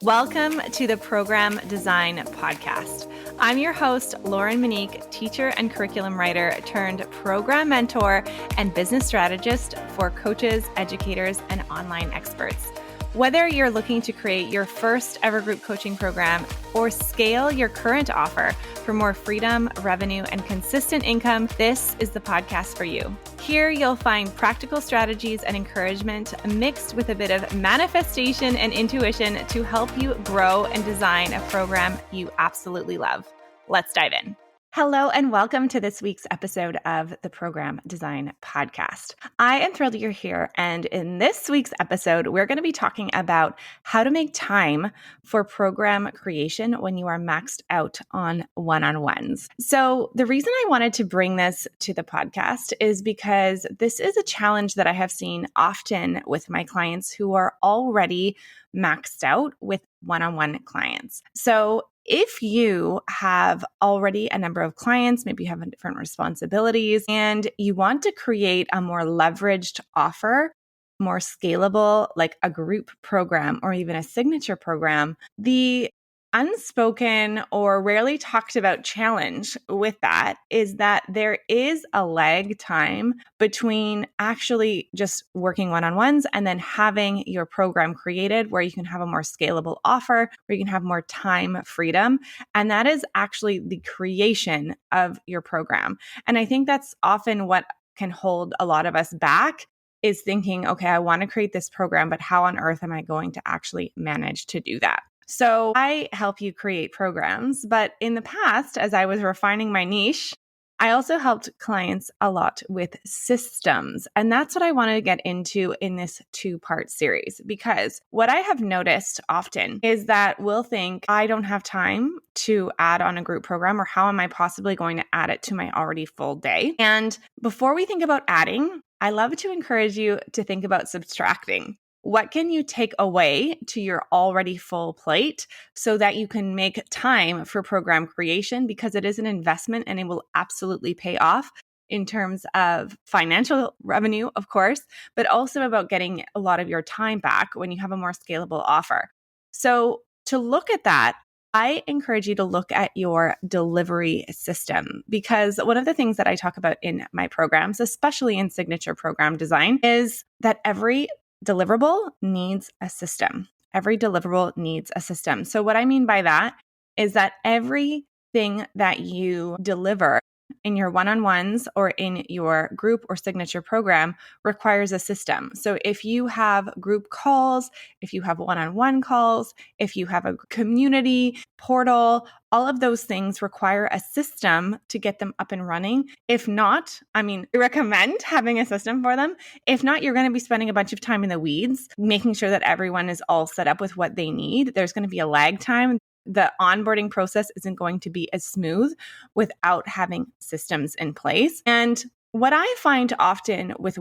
Welcome to the Program Design Podcast. I'm your host, Lauren Monique, teacher and curriculum writer turned program mentor and business strategist for coaches, educators, and online experts. Whether you're looking to create your first ever group coaching program or scale your current offer for more freedom, revenue, and consistent income, this is the podcast for you. Here you'll find practical strategies and encouragement mixed with a bit of manifestation and intuition to help you grow and design a program you absolutely love. Let's dive in. Hello and welcome to this week's episode of the Program Design Podcast. I am thrilled you're here, and in this week's episode, we're going to be talking about how to make time for program creation when you are maxed out on one-on-ones. So the reason I wanted to bring this to the podcast is because this is a challenge that I have seen often with my clients who are already maxed out with one-on-one clients. So if you have already a number of clients, maybe you have different responsibilities, and you want to create a more leveraged offer, more scalable, like a group program or even a signature program, the unspoken or rarely talked about challenge with that is that there is a lag time between actually just working one-on-ones and then having your program created where you can have a more scalable offer, where you can have more time freedom. And that is actually the creation of your program. And I think that's often what can hold a lot of us back is thinking, okay, I want to create this program, but how on earth am I going to actually manage to do that? So I help you create programs, but in the past, as I was refining my niche, I also helped clients a lot with systems. And that's what I want to get into in this two-part series, because what I have noticed often is that we'll think, I don't have time to add on a group program, or how am I possibly going to add it to my already full day? And before we think about adding, I love to encourage you to think about subtracting. What can you take away to your already full plate so that you can make time for program creation? Because it is an investment and it will absolutely pay off in terms of financial revenue, of course, but also about getting a lot of your time back when you have a more scalable offer. So to look at that, I encourage you to look at your delivery system, because one of the things that I talk about in my programs, especially in signature program design, is that every deliverable needs a system. Every deliverable needs a system. So what I mean by that is that everything that you deliver in your one-on-ones or in your group or signature program requires a system. So if you have group calls, if you have one-on-one calls, if you have a community portal, all of those things require a system to get them up and running. If not, I recommend having a system for them. If not, you're going to be spending a bunch of time in the weeds, making sure that everyone is all set up with what they need. There's going to be a lag time. The onboarding process isn't going to be as smooth without having systems in place. And what I find often with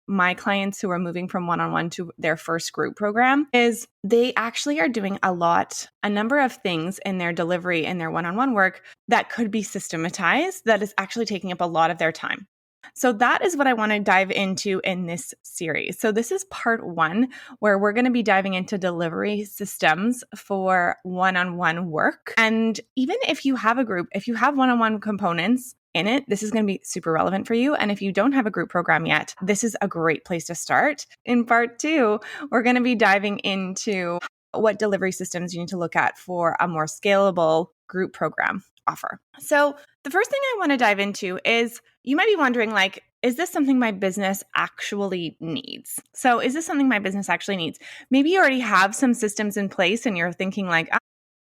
my clients who are moving from one-on-one to their first group program is they actually are doing a number of things in their delivery and their one-on-one work that could be systematized, that is actually taking up a lot of their time. So that is what I want to dive into in this series. So this is part one, where we're going to be diving into delivery systems for one-on-one work. And even if you have a group, if you have one-on-one components in it, this is going to be super relevant for you. And if you don't have a group program yet, this is a great place to start. In part two, we're going to be diving into what delivery systems you need to look at for a more scalable group program offer. So the first thing I want to dive into is, you might be wondering, is this something my business actually needs? So is this something my business actually needs? Maybe you already have some systems in place and you're thinking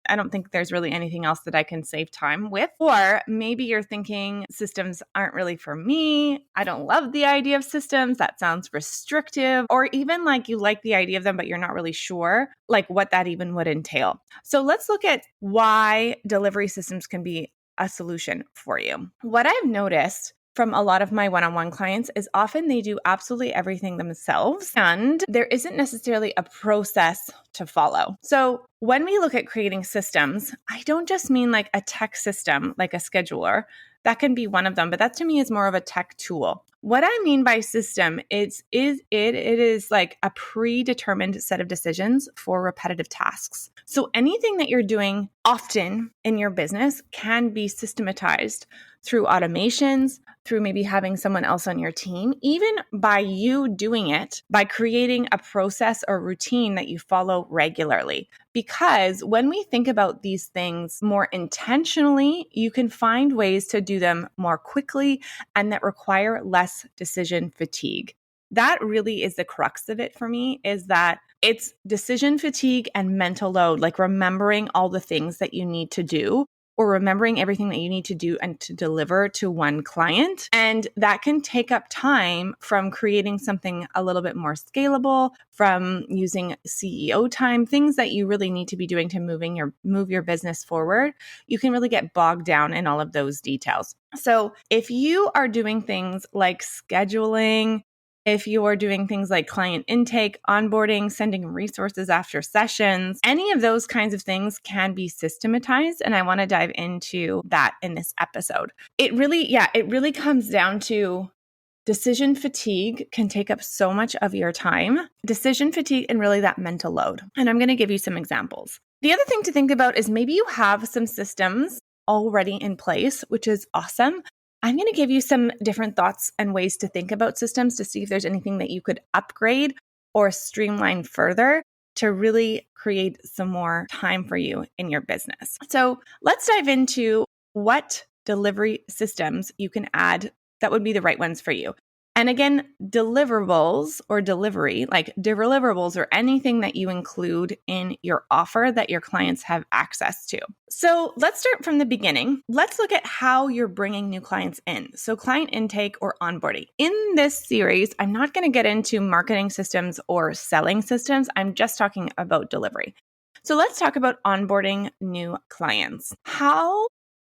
I don't think there's really anything else that I can save time with. Or maybe you're thinking systems aren't really for me. I don't love the idea of systems. That sounds restrictive. Or even you like the idea of them, but you're not really sure what that even would entail. So let's look at why delivery systems can be a solution for you. What I've noticed from a lot of my one-on-one clients is often they do absolutely everything themselves, and there isn't necessarily a process to follow. So when we look at creating systems, I don't just mean a tech system, like a scheduler. That can be one of them, but that to me is more of a tech tool. what I mean by system it is like a predetermined set of decisions for repetitive tasks. So anything that you're doing often in your business can be systematized through automations, through maybe having someone else on your team, even by you doing it, by creating a process or routine that you follow regularly. Because when we think about these things more intentionally, you can find ways to do them more quickly and that require less decision fatigue. That really is the crux of it for me, is that it's decision fatigue and mental load, like remembering all the things that you need to do or remembering everything that you need to do and to deliver to one client. And that can take up time from creating something a little bit more scalable, from using CEO time, things that you really need to be doing to move your business forward. You can really get bogged down in all of those details. So if you are doing things like scheduling, if you are doing things like client intake, onboarding, sending resources after sessions, any of those kinds of things can be systematized. And I want to dive into that in this episode. It really comes down to decision fatigue can take up so much of your time. Decision fatigue and really that mental load. And I'm going to give you some examples. The other thing to think about is maybe you have some systems already in place, which is awesome. I'm going to give you some different thoughts and ways to think about systems to see if there's anything that you could upgrade or streamline further to really create some more time for you in your business. So let's dive into what delivery systems you can add that would be the right ones for you. And again, deliverables or delivery, like deliverables or anything that you include in your offer that your clients have access to. So let's start from the beginning. Let's look at how you're bringing new clients in. So client intake or onboarding. In this series, I'm not going to get into marketing systems or selling systems. I'm just talking about delivery. So let's talk about onboarding new clients. How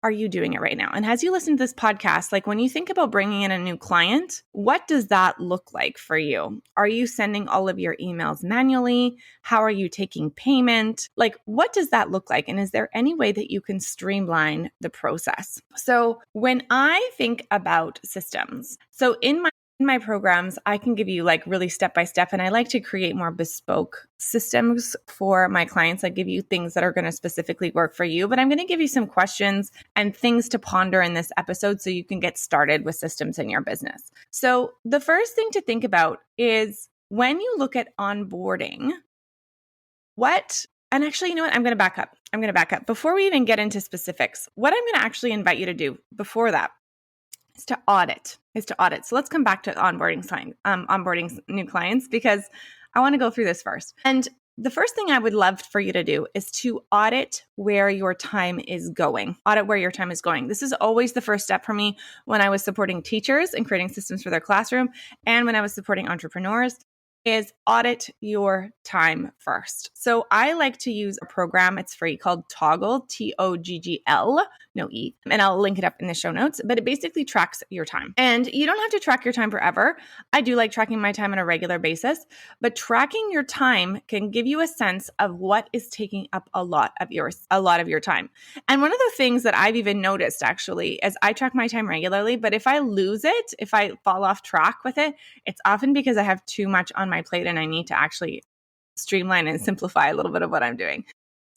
are you doing it right now? And as you listen to this podcast, like when you think about bringing in a new client, what does that look like for you? Are you sending all of your emails manually? How are you taking payment? Like, what does that look like? And is there any way that you can streamline the process? So when I think about systems, so in my programs, I can give you like really step-by-step, and I like to create more bespoke systems for my clients. I give you things that are going to specifically work for you, but I'm going to give you some questions and things to ponder in this episode so you can get started with systems in your business. So the first thing to think about is when you look at onboarding, and actually, you know what? I'm going to back up. Before we even get into specifics, what I'm going to actually invite you to do before that is to audit. So let's come back to onboarding new clients, because I want to go through this first. And the first thing I would love for you to do is to audit where your time is going. This is always the first step for me when I was supporting teachers and creating systems for their classroom, and when I was supporting entrepreneurs, is audit your time first. So I like to use a program, it's free, called Toggl, Toggl, no E, and I'll link it up in the show notes, but it basically tracks your time. And you don't have to track your time forever. I do like tracking my time on a regular basis, but tracking your time can give you a sense of what is taking up a lot of your time. And one of the things that I've even noticed actually is I track my time regularly, but if I lose it, if I fall off track with it, it's often because I have too much on my plate and I need to actually streamline and simplify a little bit of what I'm doing.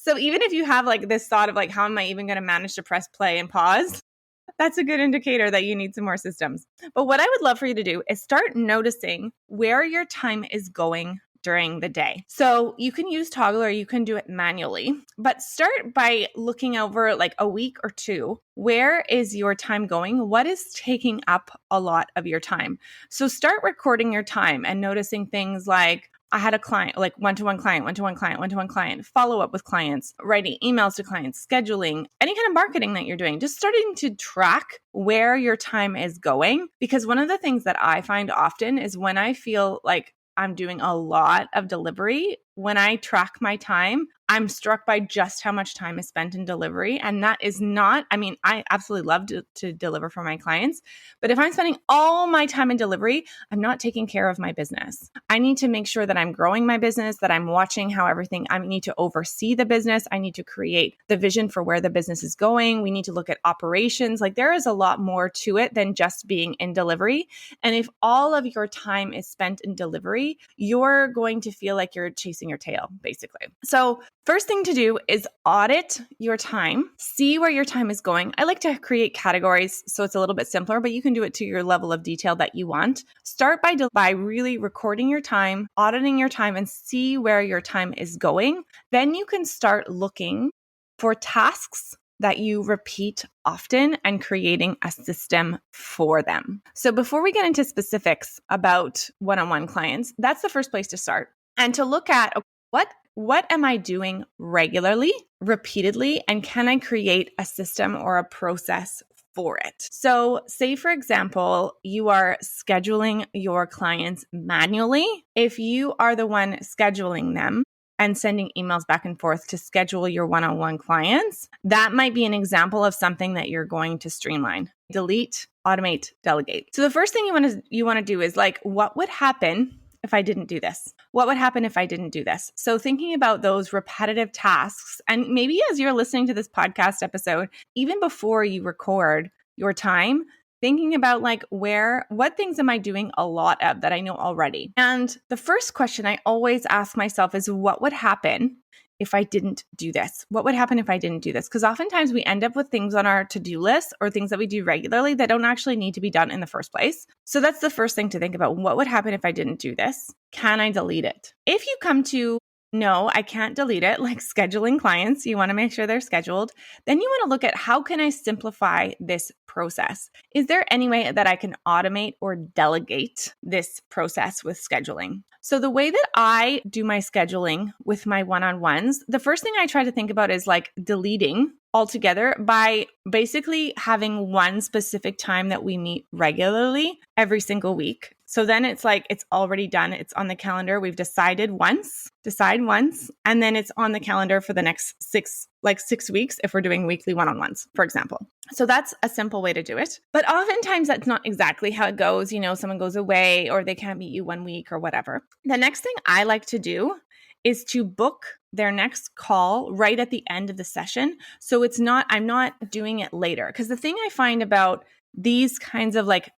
So even if you have like this thought of like, how am I even going to manage to press play and pause? That's a good indicator that you need some more systems. But what I would love for you to do is start noticing where your time is going during the day. So you can use Toggl or you can do it manually, but start by looking over like a week or two. Where is your time going? What is taking up a lot of your time? So start recording your time and noticing things like, I had a client, like one-to-one client, follow up with clients, writing emails to clients, scheduling, any kind of marketing that you're doing, just starting to track where your time is going. Because one of the things that I find often is when I feel like I'm doing a lot of delivery, when I track my time, I'm struck by just how much time is spent in delivery. And that is not, I absolutely love to deliver for my clients. But if I'm spending all my time in delivery, I'm not taking care of my business. I need to make sure that I'm growing my business, that I'm watching how I need to oversee the business. I need to create the vision for where the business is going. We need to look at operations. Like there is a lot more to it than just being in delivery. And if all of your time is spent in delivery, you're going to feel like you're chasing your tail, basically. So first thing to do is audit your time, see where your time is going. I like to create categories so it's a little bit simpler, but you can do it to your level of detail that you want. Start by really recording your time, auditing your time, and see where your time is going. Then you can start looking for tasks that you repeat often and creating a system for them. So before we get into specifics about one-on-one clients, that's the first place to start. And to look at what am I doing regularly, repeatedly, and can I create a system or a process for it? So say, for example, you are scheduling your clients manually. If you are the one scheduling them and sending emails back and forth to schedule your one-on-one clients, that might be an example of something that you're going to streamline. Delete, automate, delegate. So the first thing you want to do is like, what would happen if I didn't do this? What would happen if I didn't do this? So thinking about those repetitive tasks, and maybe as you're listening to this podcast episode, even before you record your time, thinking about like what things am I doing a lot of that I know already? And the first question I always ask myself is, what would happen if I didn't do this? What would happen if I didn't do this? Because oftentimes we end up with things on our to-do list or things that we do regularly that don't actually need to be done in the first place. So that's the first thing to think about. What would happen if I didn't do this? Can I delete it? If you come to no, I can't delete it, like scheduling clients, you want to make sure they're scheduled. Then you want to look at, how can I simplify this process? Is there any way that I can automate or delegate this process with scheduling? So the way that I do my scheduling with my one-on-ones, the first thing I try to think about is like deleting altogether by basically having one specific time that we meet regularly every single week. So then it's like, it's already done. It's on the calendar. We've decide once, and then it's on the calendar for the next 6 weeks if we're doing weekly one-on-ones, for example. So that's a simple way to do it. But oftentimes that's not exactly how it goes. Someone goes away or they can't meet you 1 week or whatever. The next thing I like to do is to book their next call right at the end of the session. So I'm not doing it later. Because the thing I find about these kinds of like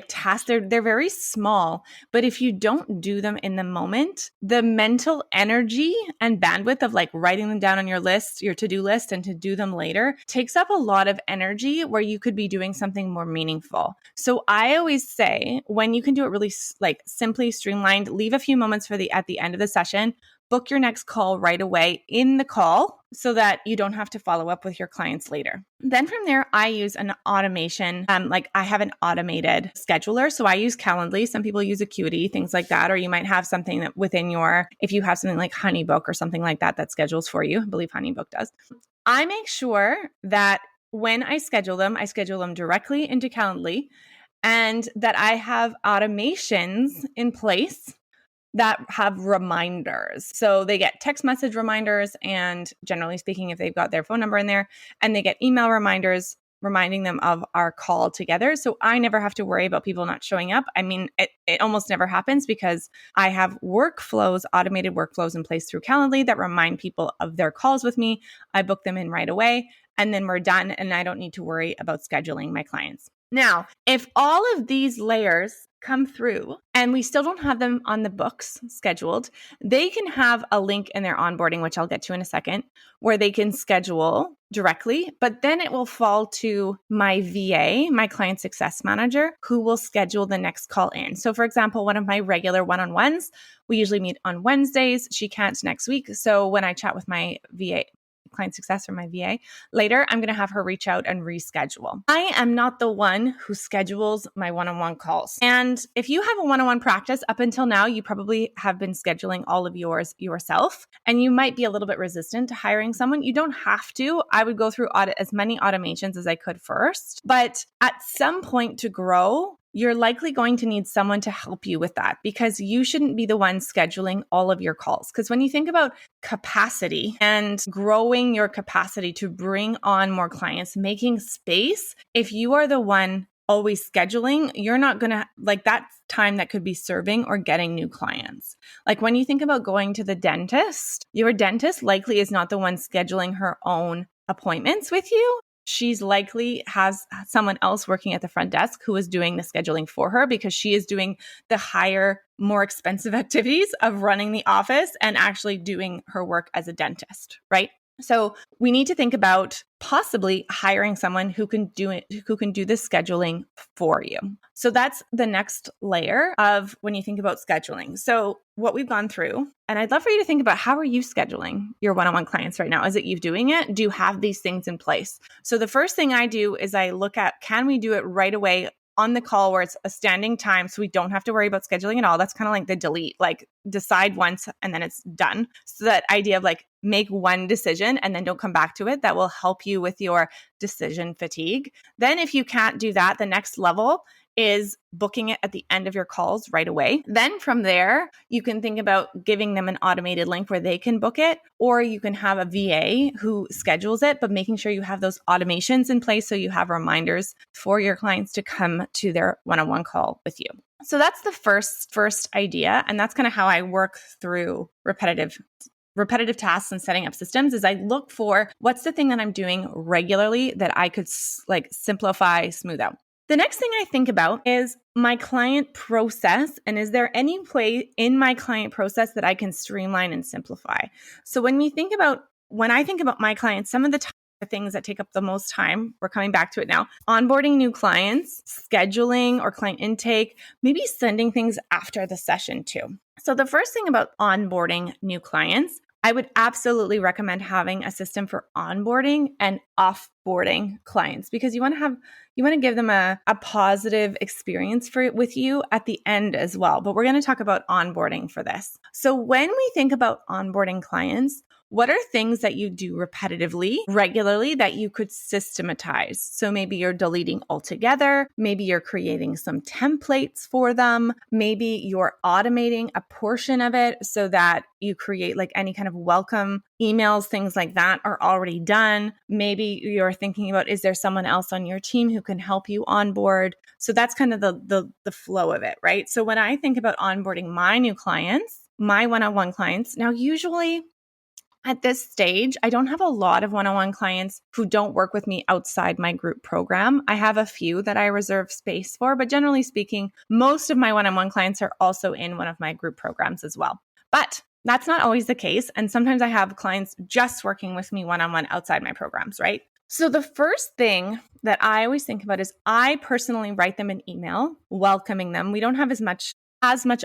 tasks, they're very small, but if you don't do them in the moment, the mental energy and bandwidth of like writing them down on your list, your to-do list, and to do them later takes up a lot of energy where you could be doing something more meaningful. So I always say, when you can do it really like simply streamlined, leave a few moments at the end of the session, book your next call right away in the call so that you don't have to follow up with your clients later. Then from there, I use an automation. I have an automated scheduler. So I use Calendly. Some people use Acuity, things like that. Or you might have something that if you have something like HoneyBook or something like that schedules for you. I believe HoneyBook does. I make sure that when I schedule them directly into Calendly, and that I have automations in place that have reminders. So they get text message reminders, and generally speaking, if they've got their phone number in there, and they get email reminders reminding them of our call together. So I never have to worry about people not showing up. It almost never happens because I have automated workflows in place through Calendly that remind people of their calls with me. I book them in right away, and then we're done, and I don't need to worry about scheduling my clients. Now, if all of these layers come through and we still don't have them on the books scheduled, they can have a link in their onboarding, which I'll get to in a second, where they can schedule directly, but then it will fall to my VA, my client success manager, who will schedule the next call in. So for example, one of my regular one-on-ones, we usually meet on Wednesdays. She can't next week. So when I chat with my VA, client success or my VA later, I'm going to have her reach out and reschedule. I am not the one who schedules my one-on-one calls. And if you have a one-on-one practice, up until now, you probably have been scheduling all of yours yourself, and you might be a little bit resistant to hiring someone. You don't have to. I would go through as many automations as I could first. But at some point to grow, you're likely going to need someone to help you with that, because you shouldn't be the one scheduling all of your calls. Because when you think about capacity and growing your capacity to bring on more clients, making space, if you are the one always scheduling, you're not going to like that time that could be serving or getting new clients. Like when you think about going to the dentist, your dentist likely is not the one scheduling her own appointments with you. She's likely has someone else working at the front desk who is doing the scheduling for her, because she is doing the higher, more expensive activities of running the office and actually doing her work as a dentist, right? So we need to think about possibly hiring someone who can do it, who can do the scheduling for you. So that's the next layer of when you think about scheduling. So what we've gone through, and I'd love for you to think about, how are you scheduling your one-on-one clients right now? Is it you doing it? Do you have these things in place? So the first thing I do is I look at, can we do it right away on the call where it's a standing time, so we don't have to worry about scheduling at all? That's kind of like the delete, like decide once and then it's done. So that idea of like make one decision and then don't come back to it, that will help you with your decision fatigue. Then if you can't do that, the next level is booking it at the end of your calls right away. Then from there, you can think about giving them an automated link where they can book it, or you can have a VA who schedules it, but making sure you have those automations in place so you have reminders for your clients to come to their one-on-one call with you. So that's the first idea. And that's kind of how I work through repetitive tasks and setting up systems. Is I look for what's the thing that I'm doing regularly that I could like simplify, smooth out. The next thing I think about is my client process, and is there any place in my client process that I can streamline and simplify? So when I think about my clients, some of the things that take up the most time, we're coming back to it now: onboarding new clients, scheduling or client intake, maybe sending things after the session too. So the first thing about onboarding new clients, I would absolutely recommend having a system for onboarding and offboarding clients, because you want to give them a positive experience with you at the end as well. But we're going to talk about onboarding for this. So when we think about onboarding clients, what are things that you do repetitively, regularly, that you could systematize? So maybe you're deleting altogether. Maybe you're creating some templates for them. Maybe you're automating a portion of it so that you create like any kind of welcome emails, things like that are already done. Maybe you're thinking about, is there someone else on your team who can help you onboard? So that's kind of the flow of it, right? So when I think about onboarding my new clients, my one-on-one clients, now usually at this stage, I don't have a lot of one-on-one clients who don't work with me outside my group program. I have a few that I reserve space for, but generally speaking, most of my one-on-one clients are also in one of my group programs as well. But that's not always the case. And sometimes I have clients just working with me one-on-one outside my programs, right? So the first thing that I always think about is I personally write them an email welcoming them. We don't have as much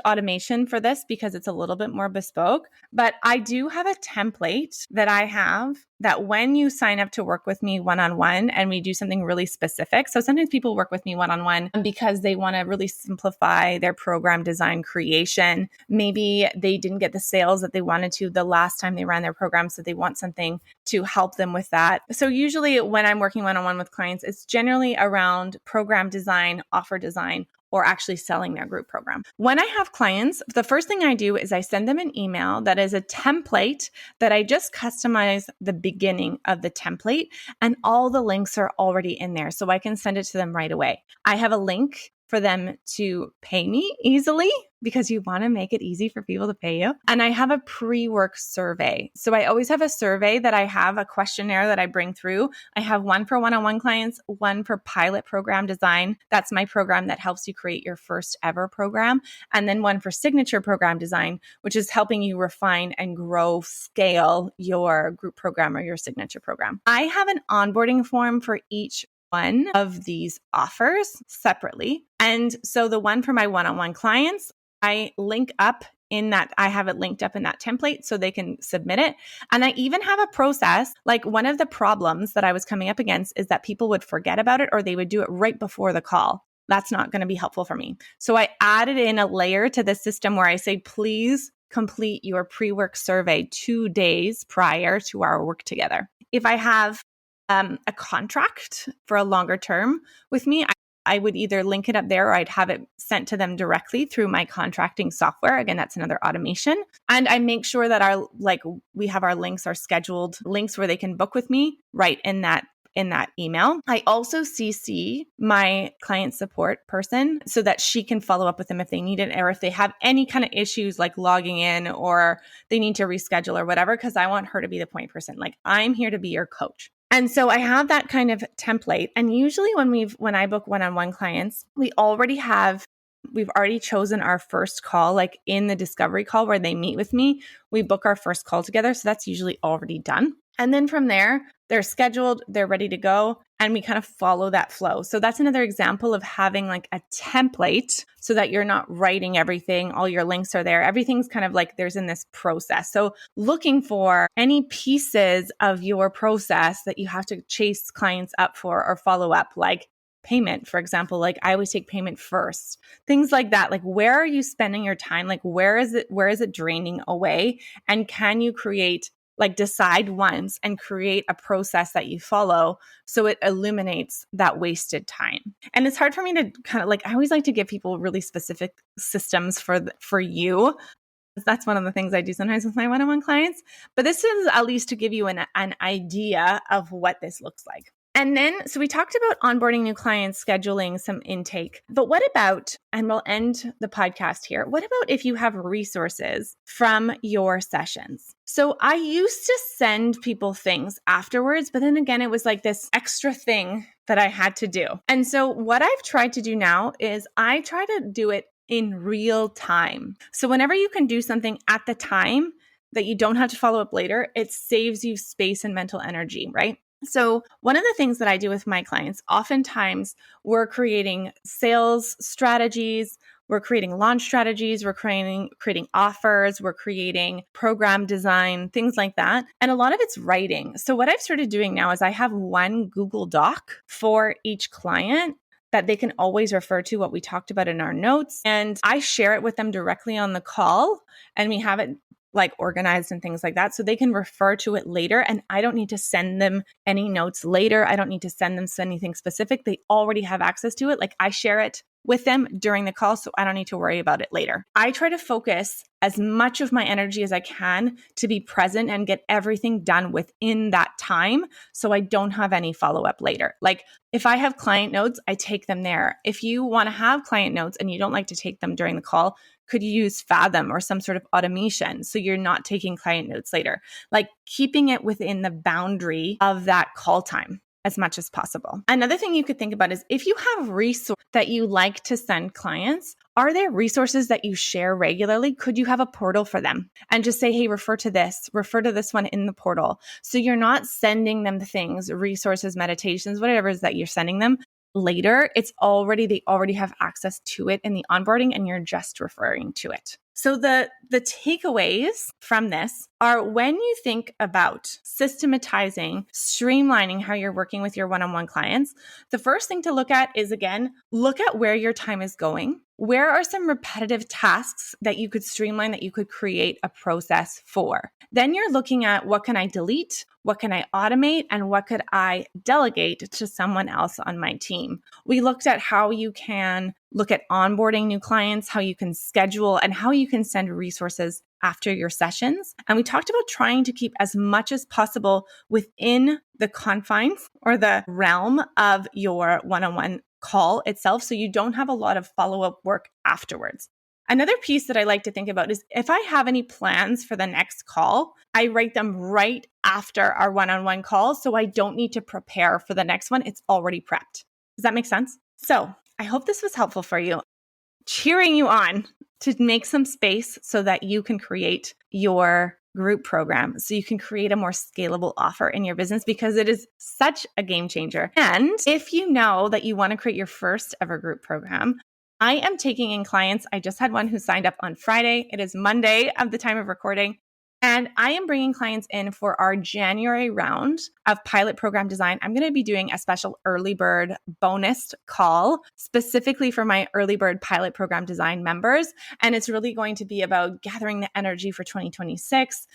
automation for this because it's a little bit more bespoke, but I do have a template that I have that when you sign up to work with me one-on-one and we do something really specific. So sometimes people work with me one-on-one because they want to really simplify their program design creation. Maybe they didn't get the sales that they wanted to the last time they ran their program, so they want something to help them with that. So usually when I'm working one-on-one with clients, it's generally around program design, offer design, or actually selling their group program. When I have clients, the first thing I do is I send them an email that is a template that I just customize the beginning of the template, and all the links are already in there, so I can send it to them right away. I have a link for them to pay me easily, because you want to make it easy for people to pay you. And I have a pre-work survey. So I always have a survey that I have, a questionnaire that I bring through. I have one for one-on-one clients, one for pilot program design. That's my program that helps you create your first ever program. And then one for signature program design, which is helping you refine and grow, scale your group program or your signature program. I have an onboarding form for each one of these offers separately. And so the one for my one-on-one clients, I link up in that, I have it linked up in that template so they can submit it. And I even have a process, like one of the problems that I was coming up against is that people would forget about it or they would do it right before the call. That's not going to be helpful for me. So I added in a layer to the system where I say, please complete your pre-work survey 2 days prior to our work together. If I have a contract for a longer term with me, I would either link it up there or I'd have it sent to them directly through my contracting software. Again, that's another automation. And I make sure that we have our links, our scheduled links where they can book with me right in that email. I also CC my client support person so that she can follow up with them if they need it or if they have any kind of issues like logging in or they need to reschedule or whatever, because I want her to be the point person. Like, I'm here to be your coach. And so I have that kind of template. And usually when I book one-on-one clients, we've already chosen our first call, like in the discovery call where they meet with me, we book our first call together. So that's usually already done. And then from there, they're scheduled, they're ready to go, and we kind of follow that flow. So that's another example of having like a template so that you're not writing everything. All your links are there. Everything's kind of like there's in this process. So looking for any pieces of your process that you have to chase clients up for or follow up, like payment, for example. Like, I always take payment first, things like that. Like, where are you spending your time? Like, where is it draining away? And can you decide once and create a process that you follow so it eliminates that wasted time. And it's hard for me to kind of I always like to give people really specific systems for you. That's one of the things I do sometimes with my one-on-one clients. But this is at least to give you an idea of what this looks like. And then, so we talked about onboarding new clients, scheduling some intake, but what about, and we'll end the podcast here, what about if you have resources from your sessions? So I used to send people things afterwards, but then again, it was like this extra thing that I had to do. And so what I've tried to do now is I try to do it in real time. So whenever you can do something at the time that you don't have to follow up later, it saves you space and mental energy, right? So one of the things that I do with my clients, oftentimes we're creating sales strategies, we're creating launch strategies, we're creating offers, we're creating program design, things like that. And a lot of it's writing. So what I've started doing now is I have one Google Doc for each client that they can always refer to what we talked about in our notes. And I share it with them directly on the call, and we have it organized and things like that. So they can refer to it later, and I don't need to send them any notes later. I don't need to send them anything specific. They already have access to it. Like, I share it with them during the call, so I don't need to worry about it later. I try to focus as much of my energy as I can to be present and get everything done within that time, so I don't have any follow-up later. Like, if I have client notes, I take them there. If you want to have client notes and you don't like to take them during the call, could you use Fathom or some sort of automation so you're not taking client notes later? Like, keeping it within the boundary of that call time as much as possible. Another thing you could think about is if you have resources that you like to send clients, are there resources that you share regularly? Could you have a portal for them and just say, hey, refer to this one in the portal. So you're not sending them things, resources, meditations, whatever it is that you're sending them later. They already have access to it in the onboarding, and you're just referring to it. So the takeaways from this are, when you think about systematizing, streamlining how you're working with your one-on-one clients, the first thing to look at is, again, look at where your time is going. Where are some repetitive tasks that you could streamline, that you could create a process for? Then you're looking at, what can I delete? What can I automate? And what could I delegate to someone else on my team? We looked at how you can look at onboarding new clients, how you can schedule, and how you can send resources after your sessions. And we talked about trying to keep as much as possible within the confines or the realm of your one-on-one call itself, so you don't have a lot of follow-up work afterwards. Another piece that I like to think about is, if I have any plans for the next call, I write them right after our one-on-one call, so I don't need to prepare for the next one. It's already prepped. Does that make sense? So I hope this was helpful for you, cheering you on to make some space so that you can create your group program, so you can create a more scalable offer in your business, because it is such a game changer. And if you know that you want to create your first ever group program, I am taking in clients. I just had one who signed up on Friday. It is Monday of the time of recording. And I am bringing clients in for our January round of pilot program design. I'm going to be doing a special early bird bonus call specifically for my early bird pilot program design members. And it's really going to be about gathering the energy for 2026,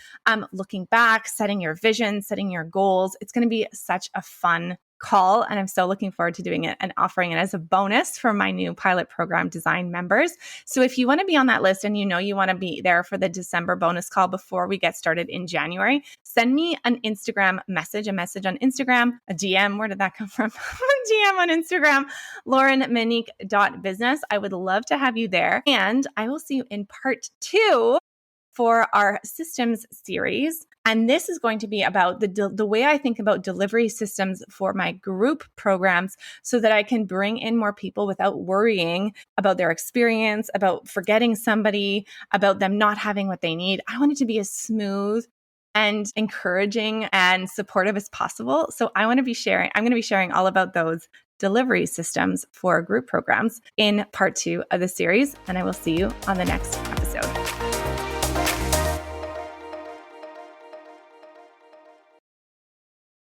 looking back, setting your vision, setting your goals. It's going to be such a fun call, and I'm so looking forward to doing it and offering it as a bonus for my new pilot program design members. So if you want to be on that list and you want to be there for the December bonus call before we get started in January, send me an Instagram message, a message on Instagram, a DM. Where did that come from? A DM on Instagram, laurenmonique.business. I would love to have you there. And I will see you in part 2 for our systems series. And this is going to be about the way I think about delivery systems for my group programs so that I can bring in more people without worrying about their experience, about forgetting somebody, about them not having what they need. I want it to be as smooth and encouraging and supportive as possible. So I'm going to be sharing all about those delivery systems for group programs in part 2 of the series. And I will see you on the next